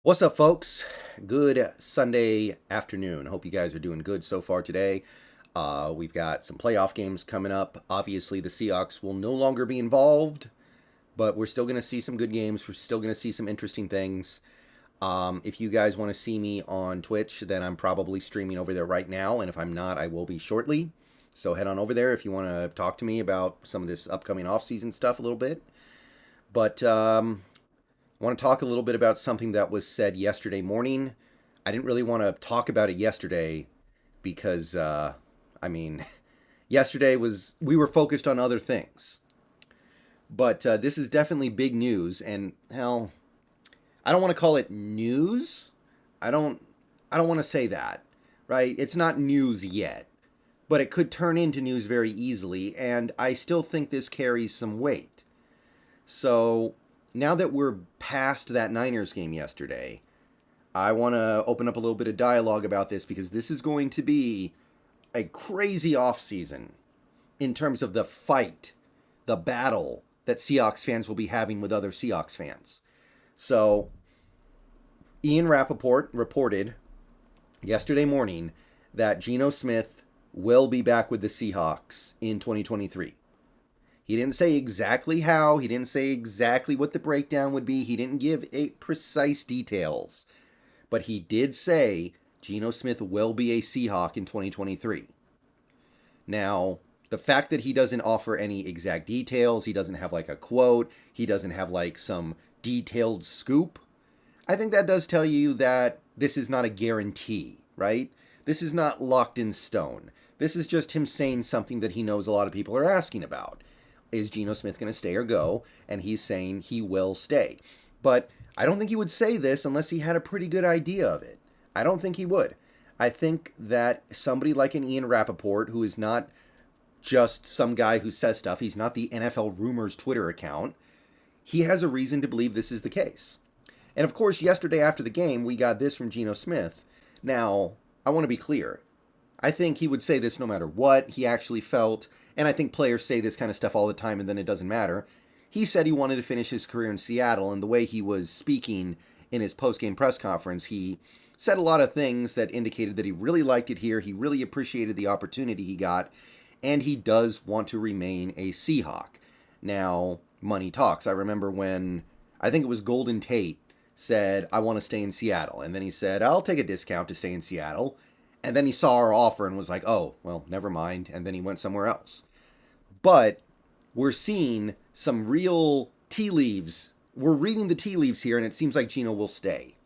What's up, folks? Good Sunday afternoon. Hope you guys are doing good so far today. We've got some playoff games coming up. Obviously, the Seahawks will no longer be involved, but we're still going to see some good games. We're still going to see some interesting things. If you guys want to see me on Twitch, then I'm probably streaming over there right now, and if I'm not, I will be shortly. So head on over there if you want to talk to me about some of this upcoming off-season stuff a little bit. But I want to talk a little bit about something that was said yesterday morning. I didn't really want to talk about it yesterday because, yesterday we were focused on other things. But this is definitely big news, and hell, I don't want to call it news. I don't want to say that, right? It's not news yet, but it could turn into news very easily, and I still think this carries some weight. So now that we're past that Niners game yesterday, I want to open up a little bit of dialogue about this because this is going to be a crazy offseason in terms of the fight, the battle that Seahawks fans will be having with other Seahawks fans. So, Ian Rapoport reported yesterday morning that Geno Smith will be back with the Seahawks in 2023. He didn't say exactly how. He didn't say exactly what the breakdown would be. He didn't give precise details. But he did say Geno Smith will be a Seahawk in 2023. Now, the fact that he doesn't offer any exact details, he doesn't have like a quote, he doesn't have like some detailed scoop, I think that does tell you that this is not a guarantee, right? This is not locked in stone. This is just him saying something that he knows a lot of people are asking about. Is Geno Smith going to stay or go? And he's saying he will stay. But I don't think he would say this unless he had a pretty good idea of it. I don't think he would. I think that somebody like an Ian Rapoport, who is not just some guy who says stuff, he's not the NFL Rumors Twitter account, he has a reason to believe this is the case. And of course, yesterday after the game, we got this from Geno Smith. Now, I want to be clear. I think he would say this no matter what he actually felt. And I think players say this kind of stuff all the time and then it doesn't matter. He said he wanted to finish his career in Seattle, and the way he was speaking in his post-game press conference, he said a lot of things that indicated that he really liked it here, he really appreciated the opportunity he got, and he does want to remain a Seahawk. Now, money talks. I remember when, I think it was Golden Tate, said, I want to stay in Seattle. And then he said, I'll take a discount to stay in Seattle. And then he saw our offer and was like, oh, well, never mind. And then he went somewhere else. But we're seeing some real tea leaves. We're reading the tea leaves here, and it seems like Geno will stay.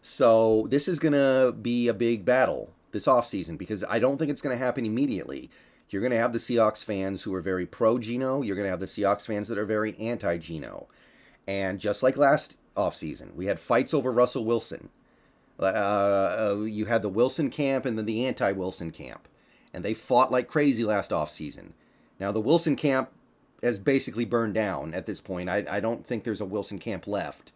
So this is going to be a big battle this offseason because I don't think it's going to happen immediately. You're going to have the Seahawks fans who are very pro-Geno. You're going to have the Seahawks fans that are very anti-Geno. And just like last offseason, we had fights over Russell Wilson. You had the Wilson camp and then the anti-Wilson camp. And they fought like crazy last offseason. Now, the Wilson camp has basically burned down at this point. I don't think there's a Wilson camp left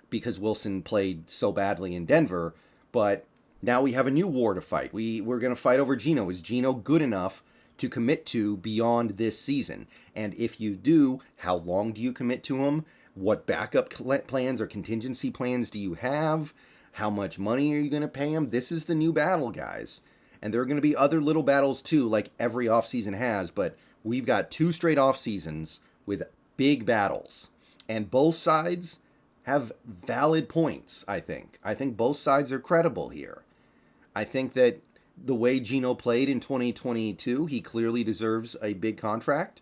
because Wilson played so badly in Denver. But now we have a new war to fight. We're going to fight over Geno. Is Geno good enough to commit to beyond this season? And if you do, how long do you commit to him? What backup plans or contingency plans do you have? How much money are you going to pay him? This is the new battle, guys. And there are going to be other little battles too, like every offseason has, but we've got 2 straight off seasons with big battles. And both sides have valid points, I think. I think both sides are credible here. I think that the way Geno played in 2022, he clearly deserves a big contract.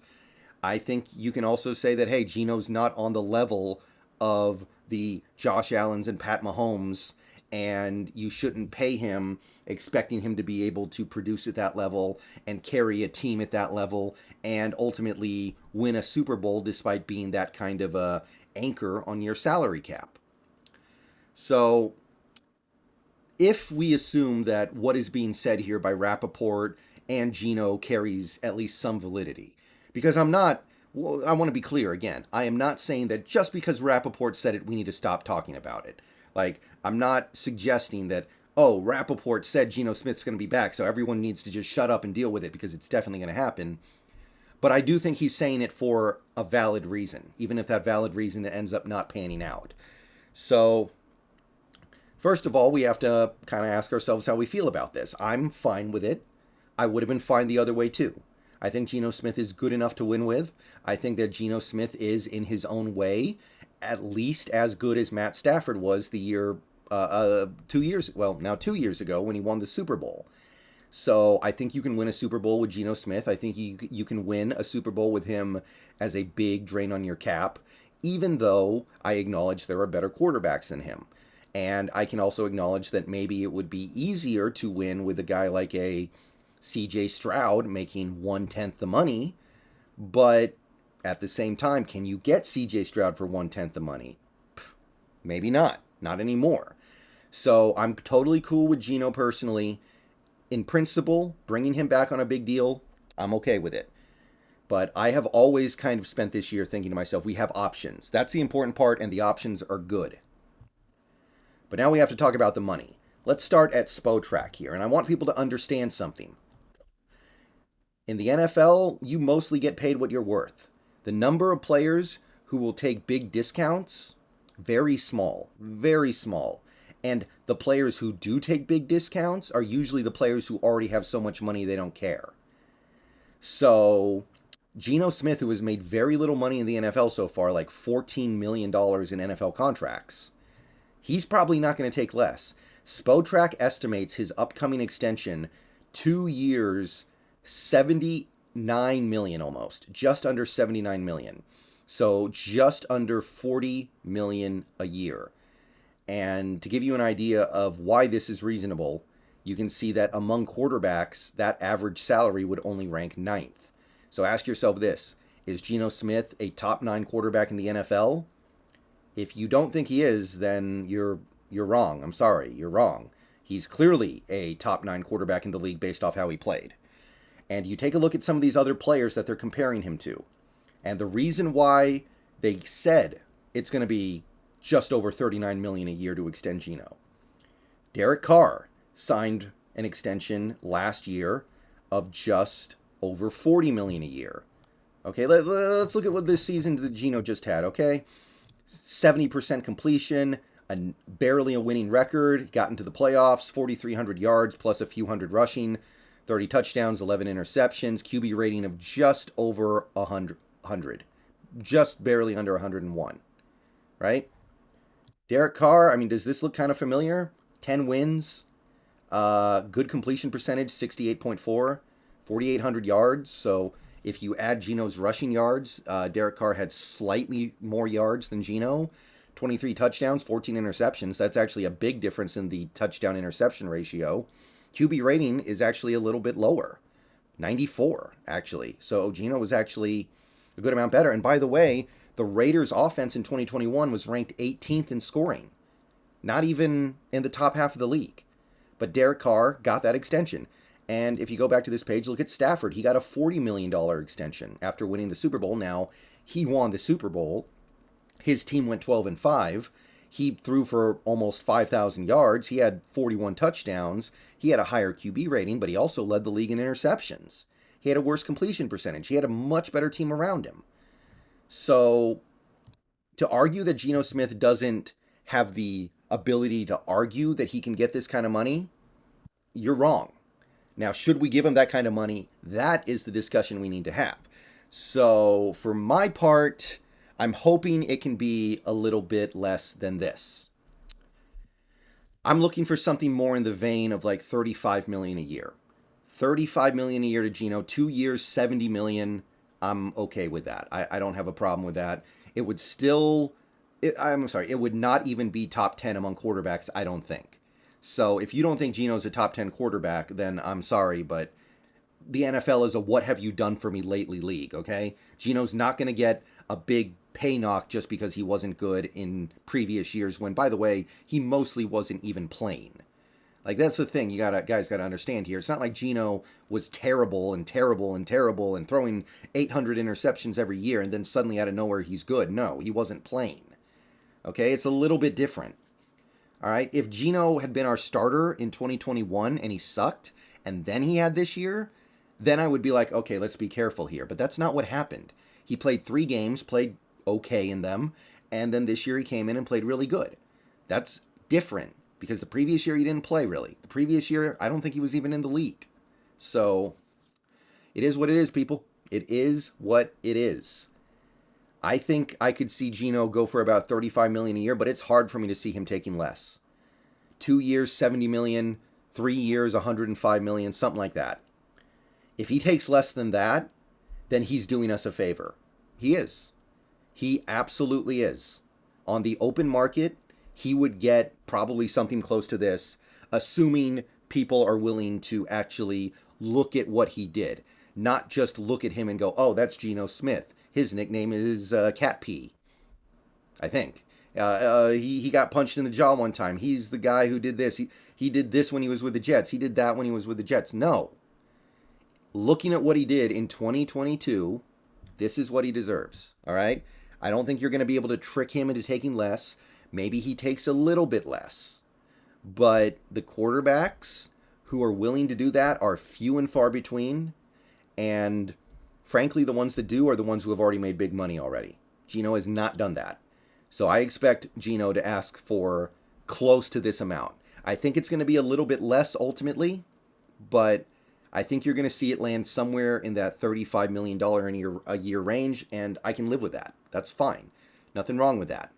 I think you can also say that, hey, Geno's not on the level of the Josh Allens and Pat Mahomes, and you shouldn't pay him expecting him to be able to produce at that level and carry a team at that level and ultimately win a Super Bowl despite being that kind of a anchor on your salary cap. So if we assume that what is being said here by Rapoport and Geno carries at least some validity, because I want to be clear again, I am not saying that just because Rapoport said it, we need to stop talking about it. Like, I'm not suggesting that, oh, Rapoport said Geno Smith's going to be back, so everyone needs to just shut up and deal with it because it's definitely going to happen. But I do think he's saying it for a valid reason, even if that valid reason ends up not panning out. So, first of all, we have to kind of ask ourselves how we feel about this. I'm fine with it. I would have been fine the other way too. I think Geno Smith is good enough to win with. I think that Geno Smith is, in his own way, at least as good as Matt Stafford was the year, 2 years, well, now 2 years ago when he won the Super Bowl. So I think you can win a Super Bowl with Geno Smith. I think you can win a Super Bowl with him as a big drain on your cap, even though I acknowledge there are better quarterbacks than him. And I can also acknowledge that maybe it would be easier to win with a guy like a CJ Stroud making 1/10 the money, but at the same time, can you get CJ Stroud for 1/10 the money? Maybe not. Not anymore. So I'm totally cool with Geno personally. In principle, bringing him back on a big deal, I'm okay with it. But I have always kind of spent this year thinking to myself, we have options. That's the important part, and the options are good. But now we have to talk about the money. Let's start at Spotrac here, and I want people to understand something. In the NFL, you mostly get paid what you're worth. The number of players who will take big discounts, very small, very small. And the players who do take big discounts are usually the players who already have so much money they don't care. So, Geno Smith, who has made very little money in the NFL so far, like $14 million in NFL contracts, he's probably not going to take less. Spotrac estimates his upcoming extension, 2 years, 79 million almost, just under 79 million. So just under 40 million a year. And to give you an idea of why this is reasonable, you can see that among quarterbacks, that average salary would only rank 9th. So ask yourself this, is Geno Smith a top 9 quarterback in the NFL? If you don't think he is, then you're wrong. I'm sorry, you're wrong. He's clearly a top 9 quarterback in the league based off how he played. And you take a look at some of these other players that they're comparing him to. And the reason why they said it's going to be just over $39 million a year to extend Geno. Derek Carr signed an extension last year of just over $40 million a year. Okay, let's look at what this season that Geno just had, okay? 70% completion, barely a winning record, got into the playoffs, 4,300 yards plus a few hundred rushing, 30 touchdowns, 11 interceptions, QB rating of just over 100. Just barely under 101, right? Derek Carr, I mean, does this look kind of familiar? 10 wins, good completion percentage, 68.4, 4,800 yards. So if you add Geno's rushing yards, Derek Carr had slightly more yards than Geno. 23 touchdowns, 14 interceptions. That's actually a big difference in the touchdown-interception ratio. QB rating is actually a little bit lower, 94, actually. So Geno was actually a good amount better. And by the way, the Raiders' offense in 2021 was ranked 18th in scoring. Not even in the top half of the league. But Derek Carr got that extension. And if you go back to this page, look at Stafford. He got a $40 million extension after winning the Super Bowl. Now, he won the Super Bowl. His team went 12-5. He threw for almost 5,000 yards. He had 41 touchdowns. He had a higher QB rating, but he also led the league in interceptions. He had a worse completion percentage. He had a much better team around him. So, to argue that Geno Smith doesn't have the ability to argue that he can get this kind of money, you're wrong. Now, should we give him that kind of money? That is the discussion we need to have. So, for my part, I'm hoping it can be a little bit less than this. I'm looking for something more in the vein of like $35 million a year. $35 million a year to Geno, 2 years, $70 million. I'm okay with that. I don't have a problem with that. It would still, it would not even be top 10 among quarterbacks, I don't think. So if you don't think Geno's a top 10 quarterback, then I'm sorry, but the NFL is a what have you done for me lately league, okay? Geno's not going to get a big pay knock just because he wasn't good in previous years when, by the way, he mostly wasn't even playing. Like, that's the thing guys gotta understand here. It's not like Geno was terrible and throwing 800 interceptions every year and then suddenly out of nowhere he's good. No, he wasn't playing. Okay, it's a little bit different. All right, if Geno had been our starter in 2021 and he sucked and then he had this year, then I would be like, okay, let's be careful here. But that's not what happened. He played 3 games, played okay in them, and then this year he came in and played really good. That's different because the previous year he didn't play really. The previous year, I don't think he was even in the league. So it is what it is, people. It is what it is. I think I could see Geno go for about $35 million a year, but it's hard for me to see him taking less. 2 years, $70 million, 3 years, $105 million, something like that. If he takes less than that, then he's doing us a favor. He is. He absolutely is. On the open market, he would get probably something close to this, assuming people are willing to actually look at what he did. Not just look at him and go, oh, that's Geno Smith. His nickname is Cat P, I think. He got punched in the jaw one time. He's the guy who did this. He did this when he was with the Jets. He did that when he was with the Jets. No. Looking at what he did in 2022, this is what he deserves. All right? I don't think you're going to be able to trick him into taking less. Maybe he takes a little bit less. But the quarterbacks who are willing to do that are few and far between. And frankly, the ones that do are the ones who have already made big money already. Geno has not done that. So I expect Geno to ask for close to this amount. I think it's going to be a little bit less ultimately, but I think you're going to see it land somewhere in that $35 million a year range, and I can live with that. That's fine. Nothing wrong with that.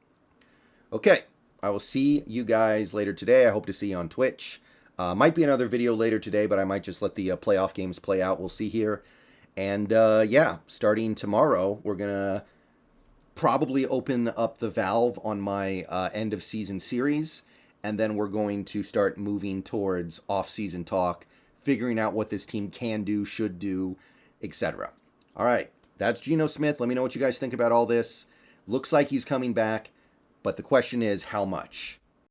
Okay, I will see you guys later today. I hope to see you on Twitch. Might be another video later today, but I might just let the playoff games play out. We'll see here. And yeah, starting tomorrow, we're going to probably open up the valve on my end of season series. And then we're going to start moving towards off-season talk, figuring out what this team can do, should do, etc. All right, that's Geno Smith. Let me know what you guys think about all this. Looks like he's coming back, but the question is how much?